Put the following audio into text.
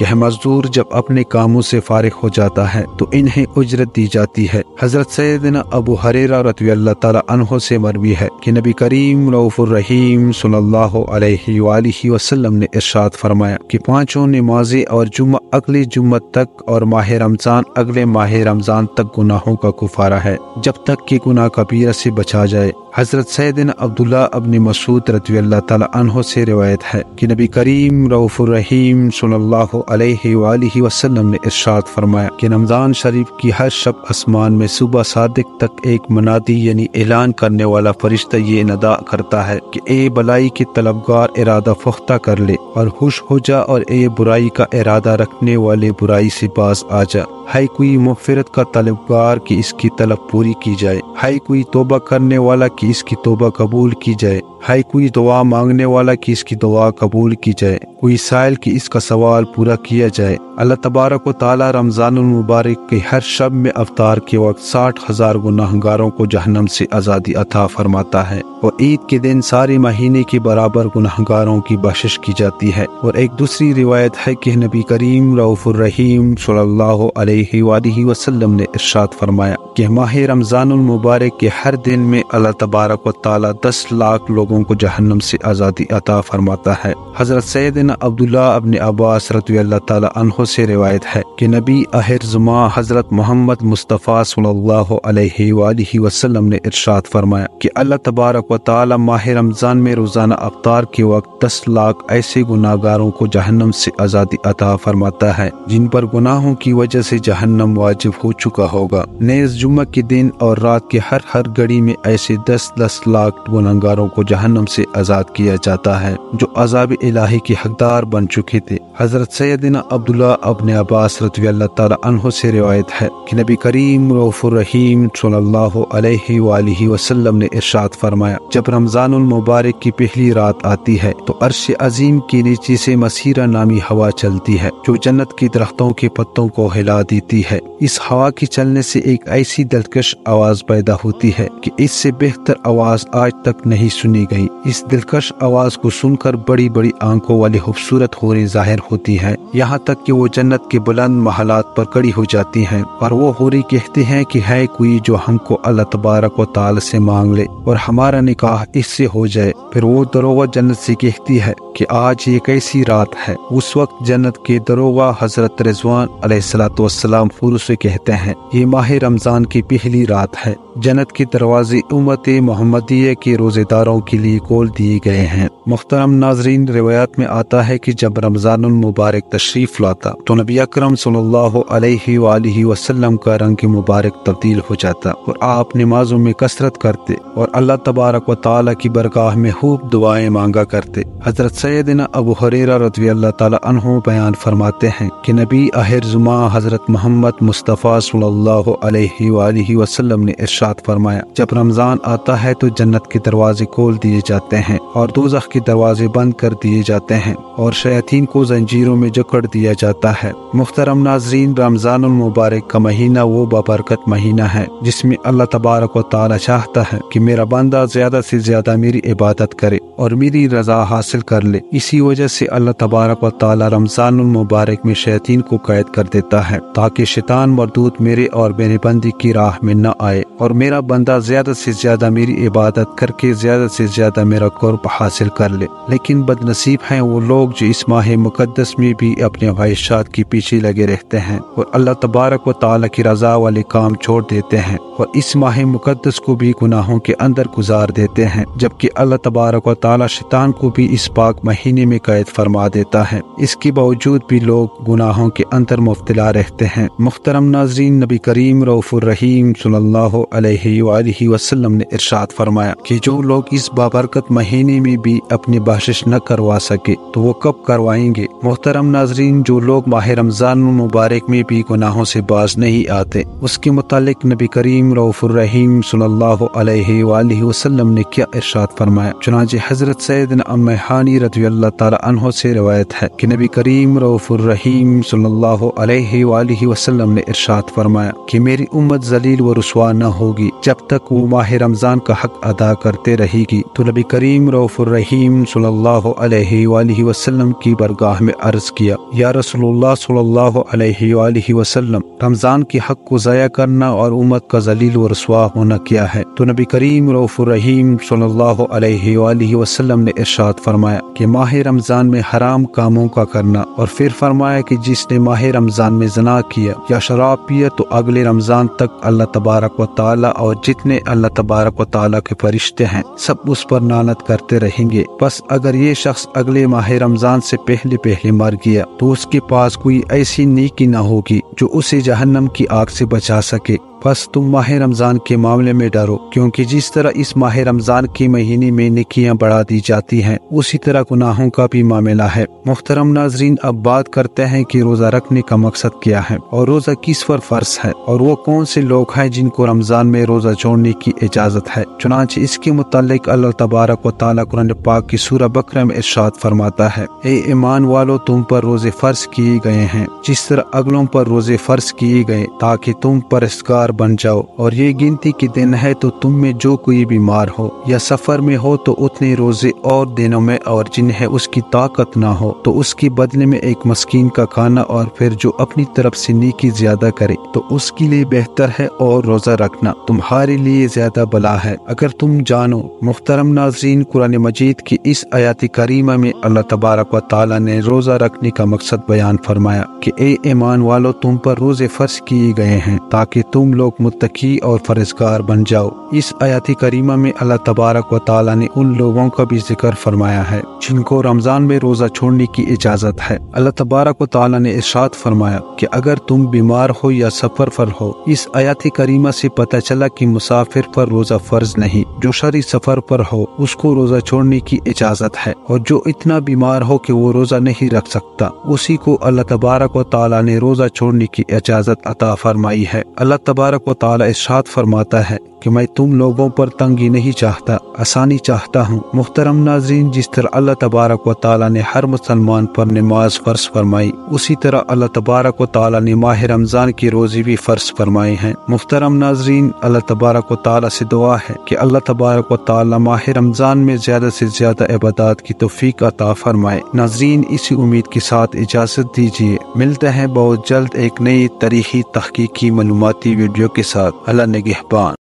کہ مزدور جب اپنے کاموں سے فارغ ہو جاتا ہے تو انہیں اجرت دی جاتی ہے۔ حضرت سیدنا ابو ہریرہ رضی اللہ تعالی عنہ سے مروی ہے کہ نبی کریم رؤوف الرحیم صلی اللہ علیہ وآلہ وسلم نے ارشاد فرمایا کہ 5 نمازیں اور جمعہ اگلے جمعہ تک اور ماہ رمضان اگلے ماہ رمضان تک گناہوں کا کفارہ ہے جب تک کہ گناہ کبیرہ سے بچا جائے۔ حضرت سیدنا عبداللہ ابن مسعود رضی اللہ تعالی عنہ سے روایت ہے کہ نبی کریم رؤوف الرحیم صلی اللہ علیہ وآلہ وسلم نے ارشاد فرمایا کہ رمضان شریف کی ہر شب آسمان میں صبح صادق تک ایک منادی یعنی اعلان کرنے والا فرشتہ یہ ندا کرتا ہے کہ اے بلائی کے طلبگار ارادہ پختہ کر لے اور خوش ہو جا، اور اے برائی کا ارادہ رکھنے والے برائی سے باز آ جا۔ ہے کوئی مغفرت کا طلبگار کہ اس کی طلب پوری کی جائے، ہے کوئی توبہ کرنے والا کہ اس کی توبہ قبول کی جائے، ہے کوئی دعا مانگنے والا کہ اس کی دعا قبول کی جائے، کوئی سائل کہ اس کا سوال پورا کیا جائے۔ اللہ تبارک و تعالی رمضان المبارک کے ہر شب میں افطار کے وقت 60,000 گناہگاروں کو جہنم سے آزادی عطا فرماتا ہے، اور عید کے دن سارے مہینے کے برابر گناہگاروں کی بخشش کی جاتی ہے۔ اور ایک دوسری روایت ہے کہ نبی کریم رؤوف الرحیم صلی اللہ علیہ وآلہ وسلم نے ارشاد فرمایا کہ ماہ رمضان المبارک کے ہر دن میں اللہ تبارک و تعالی 10 لاکھ لوگوں کو جہنم سے آزادی عطا فرماتا ہے۔ حضرت سیدنا عبداللہ ابن عباس رضی اللہ تعالی عنہ سے روایت ہے کہ نبی آخر زماں حضرت محمد مصطفیٰ صلی اللہ علیہ وآلہ وسلم نے ارشاد فرمایا کہ اللہ تبارک و تعالی ماہ رمضان میں روزانہ افطار کے وقت 10 لاکھ ایسے گناہگاروں کو جہنم سے آزادی عطا فرماتا ہے جن پر گناہوں کی وجہ سے جہنم واجب ہو چکا ہوگا۔ نیز جمعہ کے دن اور رات کے ہر گھڑی میں ایسے 10 لاکھ گناہگاروں کو جہنم سے آزاد کیا جاتا ہے جو عذاب الہی کے حقدار بن چکے تھے۔ حضرت سیدنا عبداللہ ابن عباس رضی اللہ تعالی عنہ سے روایت ہے کہ نبی کریم رؤوف الرحیم صلی اللہ علیہ وآلہ وسلم نے ارشاد فرمایا جب رمضان المبارک کی پہلی رات آتی ہے تو عرش عظیم کے نیچے سے مسیرہ نامی ہوا چلتی ہے جو جنت کے درختوں کے پتوں کو ہلا دیتی ہے۔ اس ہوا کے چلنے سے ایک ایسی دلکش آواز پیدا ہوتی ہے کہ اس سے بہتر آواز آج تک نہیں سنی گئی۔ اس دلکش آواز کو سن کر بڑی بڑی آنکھوں والی خوبصورت حوریں ظاہر ہوتی ہیں، یہاں تک کہ وہ جنت کے بلند محلات پر کھڑی ہو جاتی ہیں، اور وہ حوریں کہتے ہیں کہ ہے کوئی جو ہم کو اللہ تبارک و تعالی سے مانگ لے اور ہمارا نکاح اس سے ہو جائے۔ پھر وہ دروغہ جنت سے کہتی ہے کہ آج یہ کیسی رات ہے۔ اس وقت جنت کے دروغہ حضرت رضوان علیہ السلام حور سے کہتے ہیں یہ ماہ رمضان کی پہلی رات ہے، جنت کے دروازے امت محمدیہ کے روزے داروں کے لیے کھول دیے گئے ہیں۔ محترم ناظرین، روایات میں آتا ہے کہ جب رمضان المبارک تشریف لاتا تو نبی اکرم صلی اللہ علیہ وآلہ وسلم کا رنگ مبارک تبدیل ہو جاتا اور آپ نمازوں میں کثرت کرتے اور اللہ تبارک و تعالی کی برگاہ میں خوب دعائیں مانگا کرتے۔ حضرت سیدنا ابو ہریرہ رضی اللہ تعالی عنہ بیان فرماتے ہیں کہ نبی آخر زماں حضرت محمد مصطفیٰ صلی اللہ علیہ وآلہ وسلم نے ارشاد فرمایا جب رمضان آتا ہے تو جنت کے دروازے کھول دیے جاتے ہیں اور دوزخ کے دروازے بند کر دیے جاتے ہیں اور شیاطین کو زنجیروں میں جکڑ دیا جاتا ہے۔ محترم ناظرین، رمضان المبارک کا مہینہ وہ بابرکت مہینہ ہے جس میں اللہ تبارک و تعالی چاہتا ہے کہ میرا بندہ زیادہ سے زیادہ میری عبادت کرے اور میری رضا حاصل کر لے۔ اسی وجہ سے اللہ تبارک و تعالی رمضان المبارک میں شیاطین کو قید کر دیتا ہے تاکہ شیطان مردود میرے اور میرے بندے کی راہ میں نہ آئے اور میرا بندہ زیادہ سے زیادہ میری عبادت کر کے زیادہ سے زیادہ میرا قرب حاصل کر لے۔ لیکن بد نصیب ہیں وہ لوگ جو اس ماہ مقدس میں بھی اپنے خواہشات کے پیچھے لگے رہتے ہیں اور اللہ تبارک و تعالی کی رضا والے کام چھوڑ دیتے ہیں اور اس ماہ مقدس کو بھی گناہوں کے اندر گزار دیتے ہیں، جبکہ اللہ تبارک و تعالی شیطان کو بھی اس پاک مہینے میں قید فرما دیتا ہے۔ اس کے باوجود بھی لوگ گناہوں کے اندر مبتلا رہتے ہیں۔ محترم ناظرین، نبی کریم رؤوف الرحیم صلی اللہ علیہ وآلہ وسلم نے ارشاد فرمایا کہ جو لوگ اس بابرکت مہینے میں بھی اپنی بخشش نہ کروا سکے تو وہ کب کروائیں گے؟ محترم ناظرین، جو لوگ ماہ رمضان المبارک میں بھی گناہوں سے باز نہیں آتے، اس کے متعلق نبی کریم رؤوف الرحیم صلی اللہ علیہ وآلہ وسلم نے کیا ارشاد فرمایا؟ چنانچہ حضرت حضرت سیدنا ام ہانی رضی اللہ تعالی عنہ سے روایت ہے کہ نبی کریم رؤوف الرحیم صلی اللہ علیہ وآلہ وسلم نے ارشاد فرمایا کہ میری امت ذلیل و رسوا نہ ہوگی جب تک وہ ماہ رمضان کا حق ادا کرتے رہے گی۔ تو نبی کریم رؤوف الرحیم صلی اللہ علیہ وآلہ وسلم کی برگاہ میں عرض کیا، یا رسول اللہ صلی اللہ علیہ وآلہ وسلم، رمضان کے حق کو ضائع کرنا اور امت کا ذلیل و رسوا ہونا کیا ہے؟ تو نبی کریم رؤوف الرحیم صلی اللہ علیہ وآلہ وسلم نے ارشاد فرمایا کہ ماہ رمضان میں حرام کاموں کا کرنا، اور پھر فرمایا کہ جس نے ماہ رمضان میں زنا کیا یا شراب پیا تو اگلے رمضان تک اللہ تبارک و تعالی اور جتنے اللہ تبارک و تعالی کے فرشتے ہیں سب اس پر لعنت کرتے رہیں گے۔ بس اگر یہ شخص اگلے ماہ رمضان سے پہلے مر گیا تو اس کے پاس کوئی ایسی نیکی نہ ہوگی جو اسے جہنم کی آگ سے بچا سکے۔ بس تم ماہ رمضان کے معاملے میں ڈرو، کیونکہ جس طرح اس ماہ رمضان کے مہینے میں نیکیاں بڑھا دی جاتی ہیں اسی طرح گناہوں کا بھی معاملہ ہے۔ محترم ناظرین، اب بات کرتے ہیں کہ روزہ رکھنے کا مقصد کیا ہے اور روزہ کس پر فرض ہے، اور وہ کون سے لوگ ہیں جن کو رمضان میں روزہ چھوڑنے کی اجازت ہے۔ چنانچہ اس کے متعلق اللہ تبارک و تعالیٰ قرآن پاک کی سورہ بقرہ میں ارشاد فرماتا ہے، اے ایمان والو، تم پر روزے فرض کیے گئے ہیں جس طرح اگلوں پر روزے فرض کیے گئے تاکہ تم پرہیزگار بن جاؤ، اور یہ گنتی کے دن ہے تو تم میں جو کوئی بیمار ہو یا سفر میں ہو تو اتنے روزے اور دنوں میں، اور جنہیں اس کی طاقت نہ ہو تو اس کے بدلے میں ایک مسکین کا کھانا، اور پھر جو اپنی طرف سے نیکی زیادہ کرے تو اس کے لیے بہتر ہے، اور روزہ رکھنا تمہارے لیے زیادہ بھلا ہے اگر تم جانو۔ محترم ناظرین، قرآن مجید کی اس آیات کریمہ میں اللہ تبارک و تعالیٰ نے روزہ رکھنے کا مقصد بیان فرمایا کہ اے ایمان والو، تم پر روزے فرض کیے گئے ہیں تاکہ تم لوگ متقی اور پرہیزگار بن جاؤ۔ اس آیات کریمہ میں اللہ تبارک و تعالیٰ نے ان لوگوں کا بھی ذکر فرمایا ہے جن کو رمضان میں روزہ چھوڑنے کی اجازت ہے۔ اللہ تبارک و تعالیٰ نے ارشاد فرمایا کہ اگر تم بیمار ہو یا سفر پر ہو۔ اس آیات کریمہ سے پتہ چلا کہ مسافر پر روزہ فرض نہیں، جو شرعی سفر پر ہو اس کو روزہ چھوڑنے کی اجازت ہے، اور جو اتنا بیمار ہو کہ وہ روزہ نہیں رکھ سکتا اسی کو اللہ تبارک و تعالیٰ نے روزہ چھوڑنے کی اجازت عطا فرمائی ہے۔ اللہ تبارک و تعالیٰ ارشاد فرماتا ہے کہ میں تم لوگوں پر تنگی نہیں چاہتا، آسانی چاہتا ہوں۔ محترم ناظرین، جس طرح اللہ تبارک و تعالیٰ نے ہر مسلمان پر نماز فرض فرمائی اسی طرح اللہ تبارک و تعالیٰ نے ماہ رمضان کی روزے بھی فرض فرمائے ہیں۔ محترم ناظرین، اللہ تبارک و تعالیٰ سے دعا ہے کہ اللہ تبارک و تعالیٰ ماہ رمضان میں زیادہ سے زیادہ عبادات کی توفیق عطا فرمائے۔ ناظرین، اسی امید کے ساتھ اجازت دیجیے، ملتے ہیں بہت جلد ایک نئی تاریخی تحقیقی معلوماتی ویڈیو کے ساتھ۔ اللہ نگہبان۔